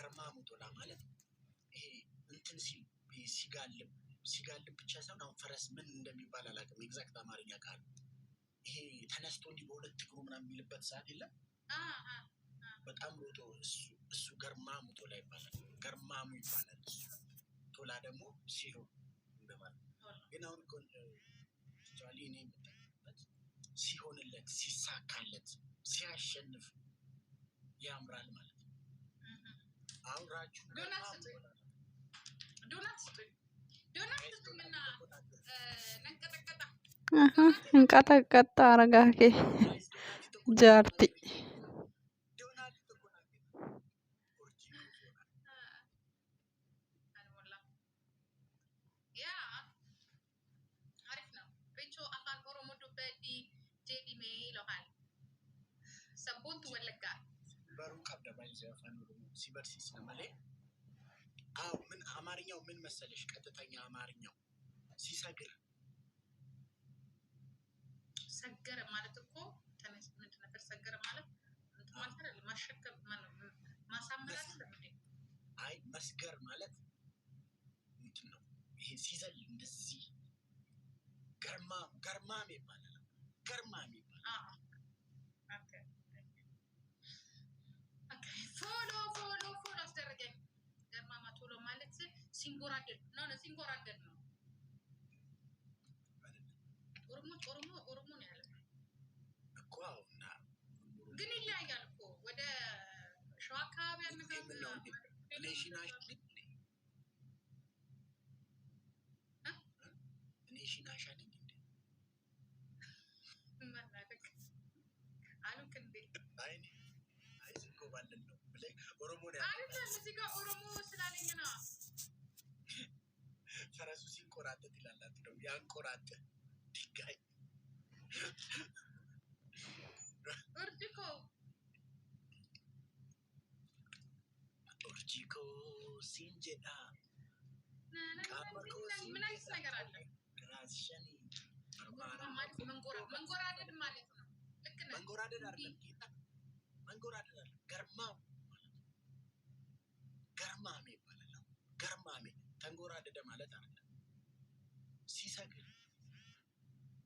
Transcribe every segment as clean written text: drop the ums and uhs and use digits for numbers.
ገርማሙ ቶላ ማለት ይሄ እንትን ሲጋልብ ብቻ ሳይሆን አሁን ፈረስ ምን እንደሚባል አላውቅም። ኤግዛክት አማርኛ ቃል ይሄ ተነስቶ እንዲህ በሁለት እግሩ ምናምን የሚልበት ሰዓት የለም። በጣም ሮጦ እሱ ገርማሙ ቶላ ይባላል። ገርማሙ ይባላል እሱ። ቶላ ደግሞ ሲሆን እንደማለት ግን አሁን ጃሊ እኔ የምጠቀምበት ሲሆንለት፣ ሲሳካለት፣ ሲያሸንፍ ያምራል ማለት ነው። አውራችሁ እንቀጠቀጥ አረጋኬ ጃርቲ ሲበርሲስ ለማለ ምን አማርኛው ምን መሰለሽ? ቀጥተኛ አማርኛው ሲሰግር ሰገረ ማለት እኮ ተነስ ምንድን ነበር? ሰገረ ማለት ማለት አይደል? ማሸከም ማሳመር አይደል? አይ መስገር ማለት ምንድን ነው? ይሄ ሲዘል እንደዚህ ገርማም ይባላል። ገርማም ይባላል። ፎሎ አስደረገኝ። ገርማማ ቶሎ ማለት ሲንጎራደድ ነው። ሲንጎራደድ ነው። ኦሮሞ ነው ያለው እኮ እና ግን ይለያያል እኮ ወደ ሸዋ አካባቢ አነጋገር ነው። ኔሽናሽን እንዴ ማናደክ አሉክ እንዴ አይ ዝም ባለን ነው ብለህ ኦሮሞ ነው አይደል? እዚህ ጋር ኦሮሞ ስላለኝ ነው። ፈረሱ ሲንቆራጠጥ ይላል አትደው ያንቆራጠጥ ድጋይ ኦርጂኮ ሲንጀዳ ምን አይነት ነገር አለ? ራስሽን መንጎራደድ ማለት ነው። ልክ ነህ። መንጎራደድ አይደለም ጌታ መንጎራደድ አይደለም። ገርማሜ ይባላል። ገርማሜ ተንጎራደደ ማለት አይደለም። ሲሰግር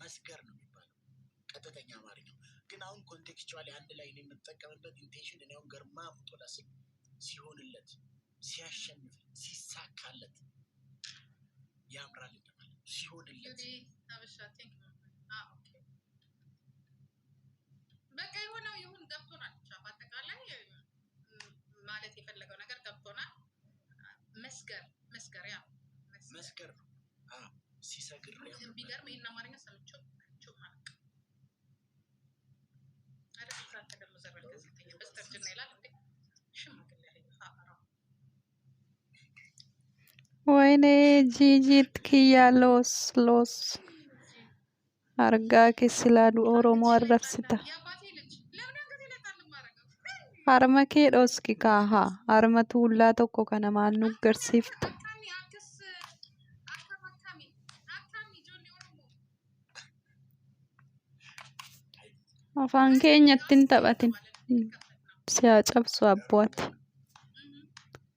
መስገር ነው የሚባለው ቀጥተኛ አማርኛው። ግን አሁን ኮንቴክስቹዋሊ አንድ ላይ ነው የምጠቀምበት ኢንቴንሽን እኔ አሁን ገርማሙ ቶላ ሲሆንለት፣ ሲያሸንፍ፣ ሲሳካለት ያምራል እንደማለት ሲሆንለት በቃ የሆነው ይሁን ገብቶናል። ብቻ በአጠቃላይ ማለት የፈለገው ነገር ገብቶናል። መስገር ያ መስገር ነው። ሲሰግር ነው። ቢገርም ይሄን አማርኛ ሰምቼው ማለት አይደል? ታንተ ደግሞ ዘበል ከዚህ በስተርጅና ይላል እንዴ ሽማግሌ ወይኔ ጂጂት ኪያሎስ ሎስ አርጋ ከስላሉ ኦሮሞ አረፍስታ አርመኬ ዶስኪ ካሃ አርመቱ ሁላ ቶኮ ከነማኑ ገርሲፍት afaan keenyattin taphatin siyaa cabsu abbooti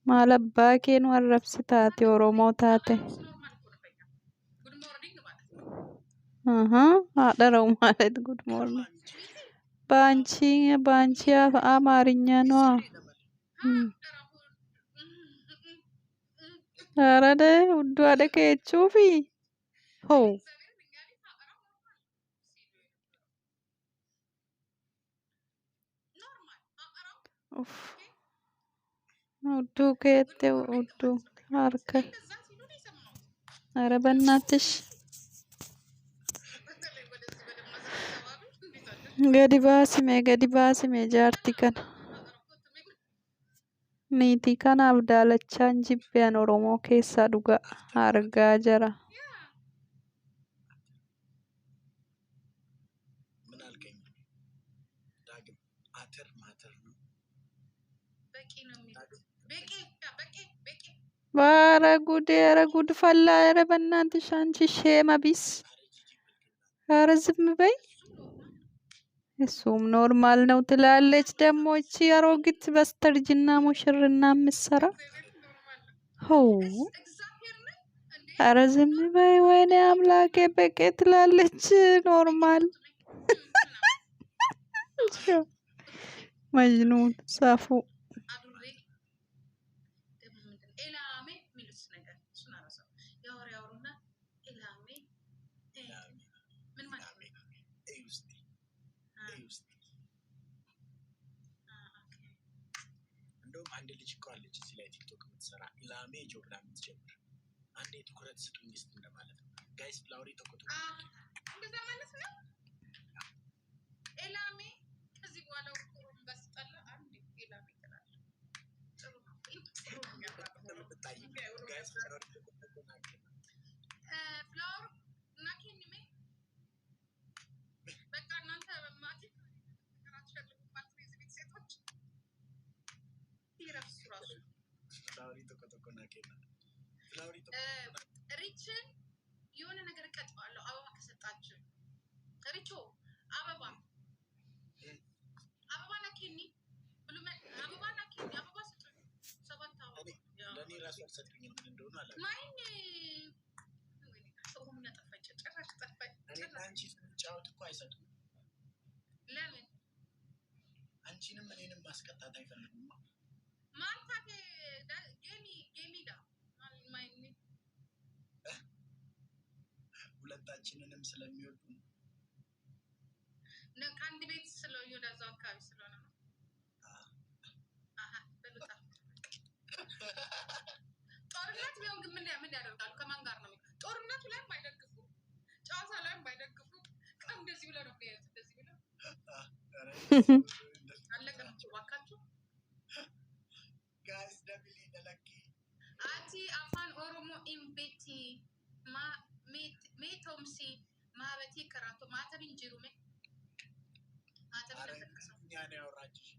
maal abbaa keen warrabsi taate oromoo taate haadha ra'u ማለት ጉድ ሞርኒንግ ባንቺ አማርኛ ነው። አረደ ውዱ አደከቹፊ ሆ ውዱ ከየት ውዱ አርከ ኧረ በእናትሽ gadi baasime jaarti kana niitii kanaaf daalachaan jibbeen oromoo keessaa dhugaa argaa jira. ኧረ ጉድ ፈላ። ኧረ በእናትሽ አንቺ ሼመ ቢስ ኧረ ዝም በይ። እሱም ኖርማል ነው ትላለች። ደግሞ እቺ አሮጊት በስተርጅና ሙሽርና የምትሰራ ሆው ኧረ ዝም በይ ወይኔ አምላኬ በቄ ትላለች። ኖርማል መጅኑን ሳፉ እንደውም አንድ ልጅ እኮ አለች እዚህ ላይ ቲክቶክ የምትሰራ ኢላሜ ጆርዳን የምትጀምር አንዴ ትኩረት ስጡኝ እስኪ እንደማለት ነው። ጋይስ ፍላወሪ ተቆጡ እንደዛ ማለት ነው። ኢላሜ ከዚህ በኋላ ቁሩም በስጠላ አንዴ ኢላሜ ይላል። ጥሩ ነው። ጋይስ ፍላወር እና ኬኒሜ በቃ እናንተ በማቲ ከራትሸልቁባት ቤት ሴቶች ይረፍሱ ራሱ ፍላወሪ ተቆጡ ናኬና ፍላወሪ ተቆጡ ሪችን የሆነ ነገር ቀጥዋለሁ። አበባ ከሰጣችሁ ሪቾ አበባ ናኬኒ ብሉ አበባ ናኬኒ አበባ ስጡ። ሰባት አበባ ለኔ ራሱ አልሰጡኝ ምን እንደሆነ አላ ማይን ሰው ምን ያጠፋች ጭራሽ ጠፋች። እኔ አንቺ ጫውት እኮ አይሰጡም። ለምን አንቺንም እኔንም ማስቀጣት አይፈልጉም። ማንታቴ ጌሚዳ ማይን ሁለታችንንም ስለሚወዱ ነው። ከአንድ ቤት ስለሆነ ወደዛው አካባቢ ስለሆነ ነው። በሉጣ ጦርነት ቢሆን ግን ምን ያደርጋሉ? ከማን ጋር ነው? ጦርነቱ ላይም አይደግፉ፣ ጨዋታ ላይም አይደግፉ። ቀን እንደዚህ ብለው ነው የሚያዩት። እንደዚህ ብለው አለቀናቸው። እባካችሁ ጋይስ ደብሊ ደለቂ አቲ አፋን ኦሮሞ ኢምቤቲ ሜቶምሲ ማበቲ ከራቶ ማተብን ጅሩሜ ማተብን ተከሰው እኛ ነው ያወራችሽ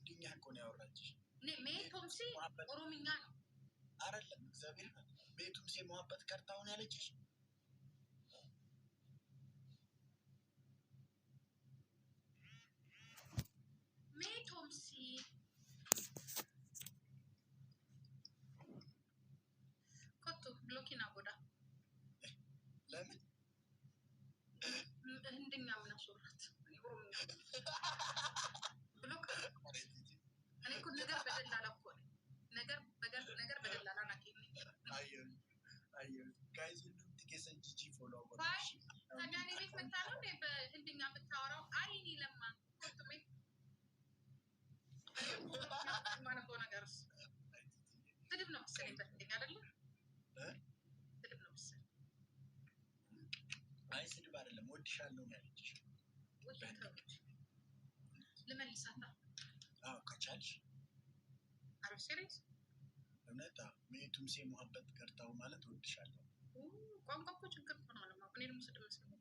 እንድኛ እኮ ነው ያወራችሽ። ሜቶምሲ ኦሮምኛ ነው አይደለም? እግዚአብሔር ሜቶምሲ መዋበት ከርታውን ያለችሽ ሜቶምሲ ኮቱ ብሎኪና ጎዳ ለምን ህንድኛ ምን አስወራት ብሎክ እኔ እኮ ነገር በደላላ እኮ ነገር በደላላ ናኪኒ አየሁ ጋይስ ሁሉም ትኬሰን ጂጂ ፎሎ አወራሽ ታዲያ ቤት መጣ ነው በህንድኛ የምታወራው አይኒ ለማ ኮቱሜ ማለት ነው። ነገርስ ስድብ ነው መሰለኝ በህንድኛ አይደለ? ስድብ ነው መሰለኝ። አይ ስድብ አይደለም ወድሻለሁ ያለችሽ ልመልሳታ። አዎ ከቻልሽ አረ ሲሪየስ እውነት ሜቱም ሴ ሙሀበት ከርታው ማለት ወድሻለሁ። ቋንቋ እኮ ችግር እኮ ነው አለማ እኔ ደግሞ ስድብ መስሎኝ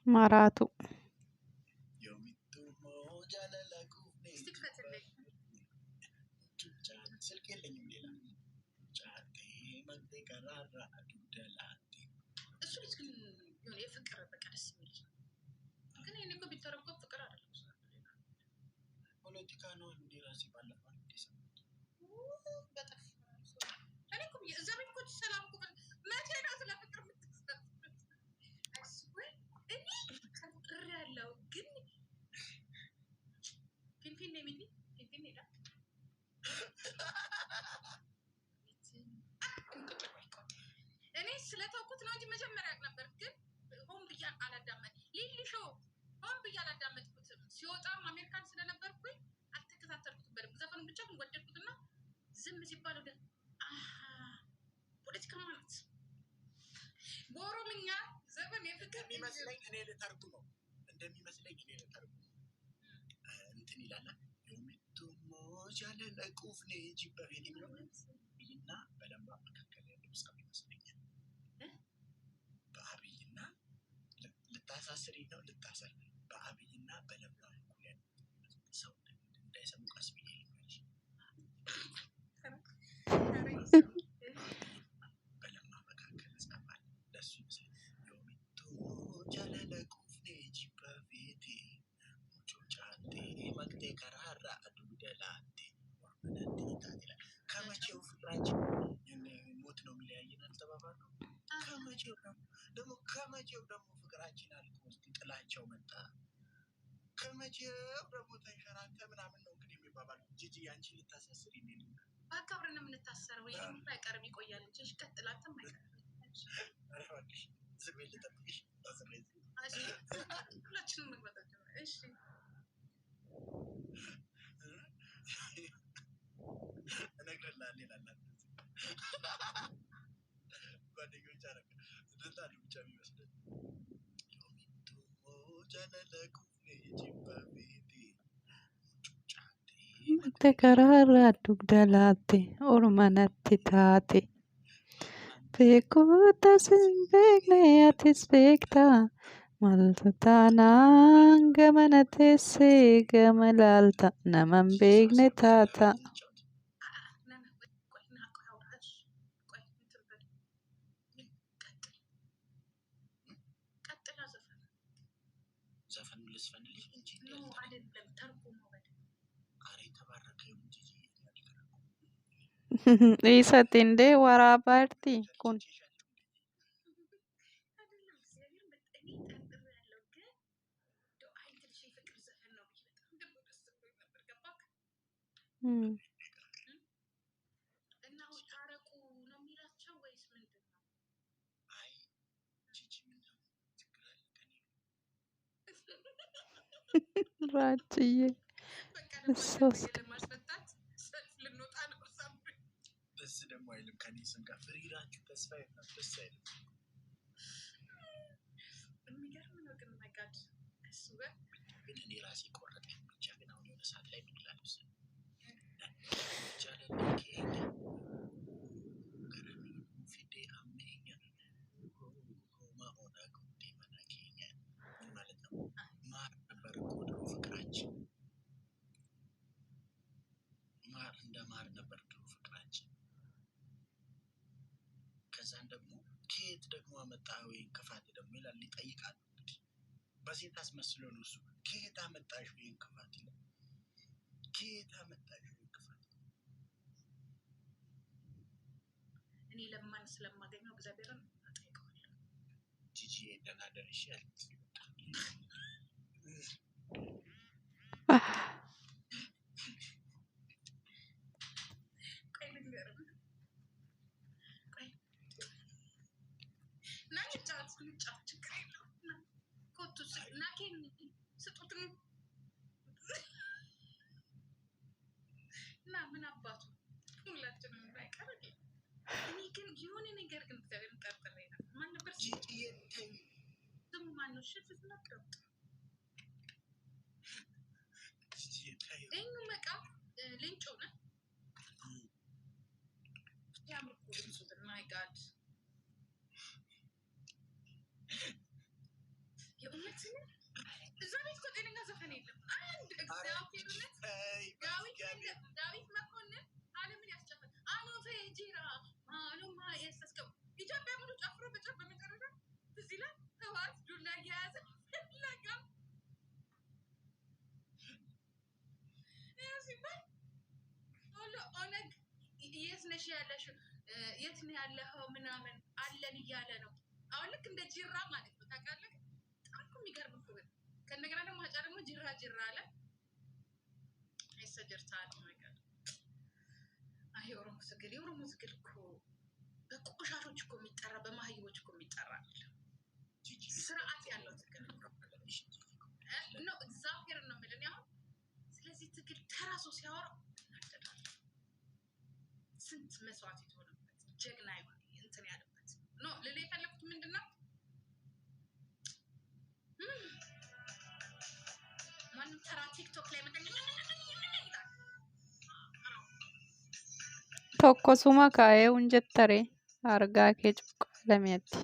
ማራቱ የሚቱ ሞጃለላኩ ስልክ የለኝም ሌላ ጫቴ መግዴ ቀራራ አዱደላቴ እሱ ልጅ ግን የሆነ የፍቅር በቃ ደስ የሚል ግን ይሄን እኮ ቢተረጎም ፍቅር አይደለም ፖለቲካ ነው። እንደ ራሴ ባለፈው አንዴ ሰማሁት በጣም እኔ እኮ እዛ ቤት እኮ ሰላም እኮ መቼ ነው ስለ ፍቅር የምትሰጠው? አስወይ እኔ ፍቅር ያለው ግን ፊንፊኔ ሚኒ ፊንፊኔ ሄዳ እኔ ስለተውኩት ነው እንጂ መጀመሪያ ነበር። ግን ሆን ብዬ አላዳመጥ ሊሊሾ ሆን ብዬ አላዳመጥኩትም። ሲወጣም አሜሪካን ስለነበርኩኝ አልተከታተልኩትም በደምብ። ዘፈኑን ብቻ ግን ወደድኩትና ዝም ሲባል ወደ ፖለቲካ ማለት በኦሮምኛ ዘፈን የፍቅር የሚመስለኝ እኔ ልተርጉመው እንደሚመስለኝ እኔ ልተርጉመው እንትን ይላል የሚቱ ሞጃለለ ቁፍኔ ጂበሬን የሚለው እና በለማ መካከል ያለው ሰው ይመስለኛል። በአብይና ልታሳስሪ ነው ልታሰር በአብይና በለማ መካከል ሰው እንዳይሰሙ ቀስ ብዬ ይመልሽ በለማ መካከል ጸባል ለሱ ይመስለኛል። የሚቱ ሞጃለለ ከመቼው ፍቅራችን ሞት ነው የሚለያየን አልተባባልነው? ከመቼው ደግሞ ፍቅራችን አልቆ እስኪ ጥላቸው መጣ። ከመቼው ደግሞ ተንሸራተ ምናምን ነው እንግዲህ የሚባባለው። ጂጂ አንቺ ልታሳስሪ ነው? በአካብረን ነው የምንታሰረው። ይሄን አይቀርም ይቆያል እንጂ ቀጥላተም አይቀርም። አረፋሽ ዝም ብዬ ልጠብቅሽ። ሁላችንም መግባታችን እሺ እነግርልሃለሁ ይላል። ጓደኞች አረግ እንደታሉ ብቻ የሚመስለን Tekarara dugdalaate ormanatti taate beekota sin beekne atis beekta maaltu taanaan gamana teessee gama laalta naman beekne taata. Dhiisatti waraabatti kun. ራችዬ ሶስት ደስ ደግሞ አይልም። ከኔ ስም ጋር ፍሪራችሁ ተስፋ ይሆናል። ደስ አይልም። የሚገርም ነው ግን ማይጋድ እሱ ጋር ግን እኔ ራሴ ቆረጠኝ ብቻ። ግን አሁን የሆነ ሰዓት ላይ ምን ይላል መሰለኝ ማር ነበር ድሮ ፍቅራችን። ከዛን ደግሞ ከየት ደግሞ አመጣኸው ይሄን ክፋት ደግሞ ይላል። ይጠይቃል እንግዲህ በሴት አስመስሎ ነው እሱ። ከየት አመጣሽው ይሄን ክፋት ይላል። ከየት አመጣሽው ይሄን ክፋት? እኔ ለማን ስለማገኘው እግዚአብሔርን እጠይቀዋለሁ። ጂጂ ደህና ደርሽ ያለች እና ምን አባቱ ሁላችንም እንዳይቀር። እኔ ግን የሆነ ነገር ግን እግዚአብሔርን ጠርጥሬ ነው። ማን ነበር ስሙ? ማነው? ሽፍት ነበር ይህን መቃ ሌንጮ ነ ያምርኩ ማይ ጋድ የእውነት እዛ ቤት እኮ ጤነኛ ዘፈን የለም። አንድ እግዚአብሔርነት ዳዊት መኮንን ዓለምን ያስጨፈል አኖፌ ጂራ አሉማ የሰስከው ኢትዮጵያ ሙሉ ጨፍሮ በመጨረሻ እዚህ ላይ ህዋት ዱላ እየያዘ ፍለጋ ሲባል ኦነግ የት ነሽ ያለሽው? የት ነው ያለኸው? ምናምን አለን እያለ ነው። አሁን ልክ እንደ ጂራ ማለት ነው። ታውቃለህ? በጣም የሚገርም እኮ ከነገራ ደግሞ ሀጫ ደግሞ ጅራ አለ አይሰጀርታል ነገር አይ ኦሮሞ ስግል እኮ በቆሻሾች እኮ የሚጠራ በማህይቦች እኮ የሚጠራ ስርዓት ያለው ትግል ነው። እግዚአብሔርን ነው የምልህ አሁን። ስለዚህ ትግል ተራሱ ሲያወራ ስንት መስዋዕት የተሆነበት ጀግና ይሆን እንትን ያለበት ነው። ልል የፈለኩት ምንድነው ማንም ተራ ቲክቶክ ላይ tokkosuma kaa'ee hunjettare argaa kee cuqqaalamiatti.